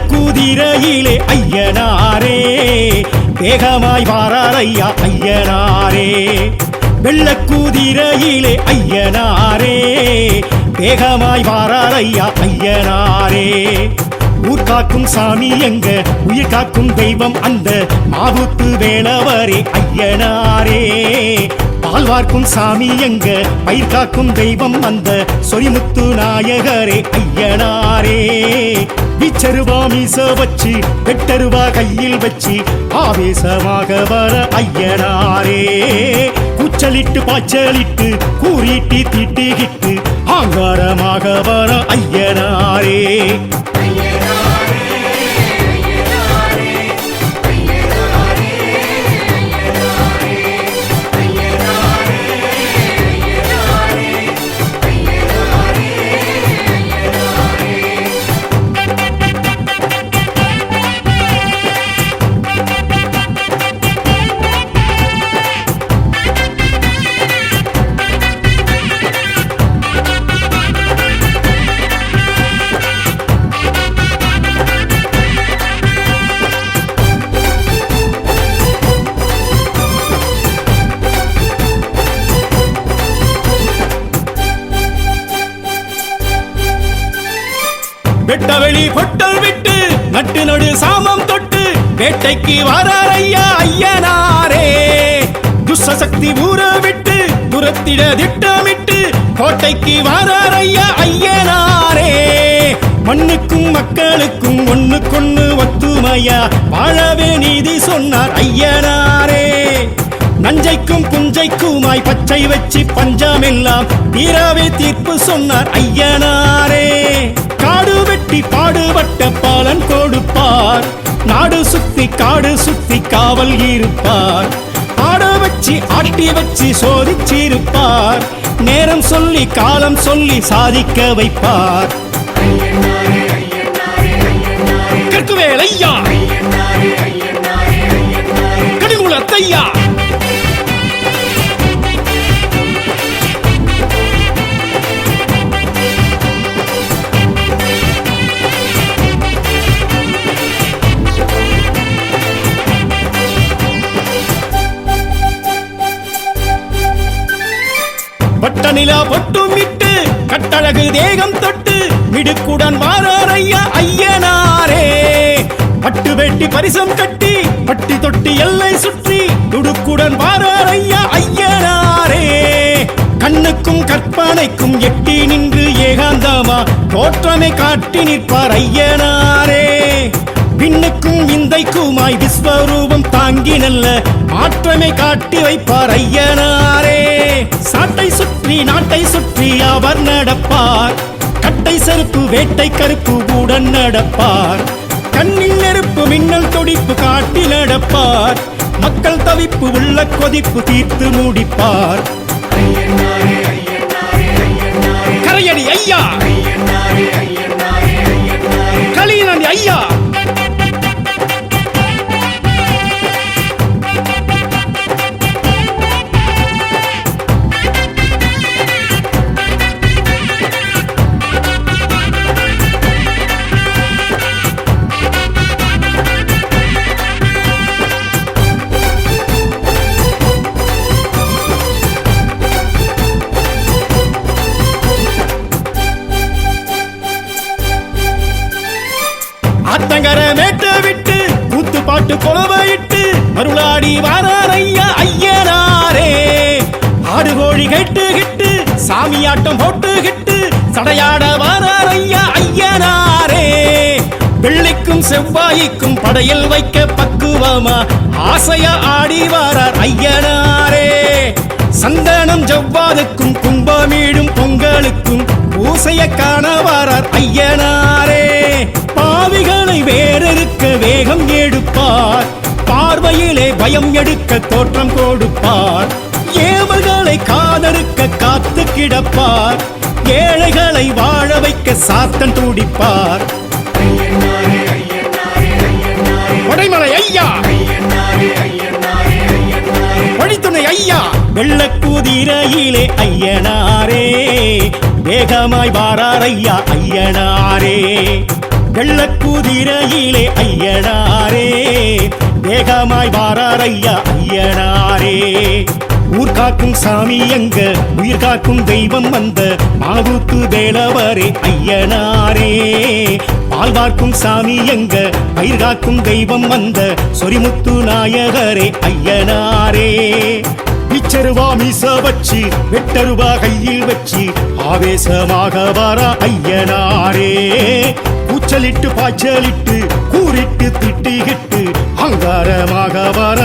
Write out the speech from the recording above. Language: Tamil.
வெள்ளக்கூதிரையிலே ஐயனாரே வேகமாய் வாராரையா ஐயனாரே. வெள்ளக்கூதிரையிலே ஐயனாரே வேகமாய் வாராரையா ஐயனாரே. ஊர்காக்கும் சாமி எங்க உயிர் காக்கும் தெய்வம் அந்த மாவுத்து வேளவரே ஐயனாரே. பால்வார்க்கும் சாமி எங்க பயிர் காக்கும் தெய்வம் அந்த சொரிமுத்து நாயகரே ஐயனாரே. விச்சருவா மீச வச்சு வெட்டருவா கையில் வச்சு ஆவேசமாக வர ஐயனாரே. கூச்சலிட்டு பாய்ச்சலிட்டு கூறிட்டு தீட்டிகிட்டு ஆங்காரமாக வர ஐயனாரே. வெட்டவெளி பொட்டல் விட்டு நட்டு நடு சாமம் தொட்டு வேட்டைக்கு வராரையா ஐயனாரே. துஷ்சக்தி ஊற விட்டு துரத்திட திட்டமிட்டு கோட்டைக்கு வராரையா ஐயனாரே. மண்ணுக்கும் மக்களுக்கும் ஒண்ணுக்கொண்ணு ஒத்துமையா வாழவே நீதி சொன்னார் ஐயனாரே. நஞ்சைக்கும் புஞ்சைக்குமாய் பச்சை வச்சு பஞ்சமெல்லாம் தீராவே தீர்ப்பு சொன்னார் ஐயனாரே. காடு வெட்டி பாடுபட்ட பாலன் கொடுப்பார் நாடு சுத்தி காடு சுத்தி காவல் இருப்பார். ஆட வச்சு ஆட்டி வச்சு சோதிச்சிருப்பார் நேரம் சொல்லி காலம் சொல்லி சாதிக்க வைப்பார். கற்குவேல் ஐயா கடிமுலத்தையா பட்டநிலா பொட்டுமிட்டு கட்டழகு தேகம் தொட்டு மிடுக்குடன் வாராரையா ஐயனாரே. பட்டு வெட்டி பரிசம் கட்டி பட்டி தொட்டி எல்லை சுற்றி துடுக்குடன் வாராரையா ஐயனாரே. கண்ணுக்கும் கற்பனைக்கும் எட்டி நின்று ஏகாந்தமா தோற்றமை காட்டி நிற்பார் ஐயனாரே. பின்னுக்கும் விந்தைக்குமாய் விஸ்வரூபம் தாங்கி நல்ல மாற்றமை காட்டி வைப்பார் ஐயனாரே. சாட்டை சுற்றி நாட்டை சுற்றி அவர் நடப்பார் கட்டை செருப்பு வேட்டை கருப்பு உடன் நடப்பார். கண்ணில் நெருப்பு மின்னல் துடிப்பு காட்டி நடப்பார் மக்கள் தவிப்பு உள்ள கொதிப்பு தீர்த்து முடிப்பார். கரையடி ஐயா களியனடி ஐயா ஆத்தங்கர மேட்ட விட்டு கூத்து பாட்டு கொலவையிட்டு மருளாடி வாராரையா ஐயனாரே. ஆடு கோழி கேட்டு கிட்டு சாமியாட்டம் போட்டு கிட்டு சடையாட வாராரையா ஐயனாரே. வெள்ளிக்கும் செவ்வாய்க்கும் படையில் வைக்க பக்குவமா ஆசையா ஆடி வாரார் ஐயனாரே. சந்தனம் ஜவ்வாதுக்கும் கும்பமீடும் பொங்கலுக்கும் பூசைய காண வாரார் ஐயனாரே. பாவிகளை வேறறுக்க வேகம் எடுப்பார் பார்வையிலே பயம் எடுக்க தோற்றம் கொடுப்பார். ஏவல்களை காதறுக்க காத்து கிடப்பார் ஏழைகளை வாழ வைக்க சாத்தன் துடிப்பார். கொடைமலை ஐயா வழித்துணை ஐயா. வெள்ளக்கூதிரையிலே ஐயனாரே வேகமாய் வாராரையா ஐயனாரே. வெள்ள குதிரையிலே ஐயனாரே வேகமாய் வாரார் ஐயா ஐயனாரே. ஊர் காக்கும் சாமி எங்க உயிர் காக்கும் தெய்வம் வந்த மாவுத்து வேலவரே ஐயனாரே. பால் பார்க்கும் சாமி எங்க பயிர் காக்கும் தெய்வம் வந்த சொரிமுத்து நாயகரே ஐயனாரே. பிச்சருவா மீச வச்சு வெட்டருவா கையில் வச்சு ஆவேசமாக வர ஐயனாரே. கூச்சலிட்டு பாய்ச்சலிட்டு கூறிட்டு திட்டிகிட்டு அங்காரமாக வர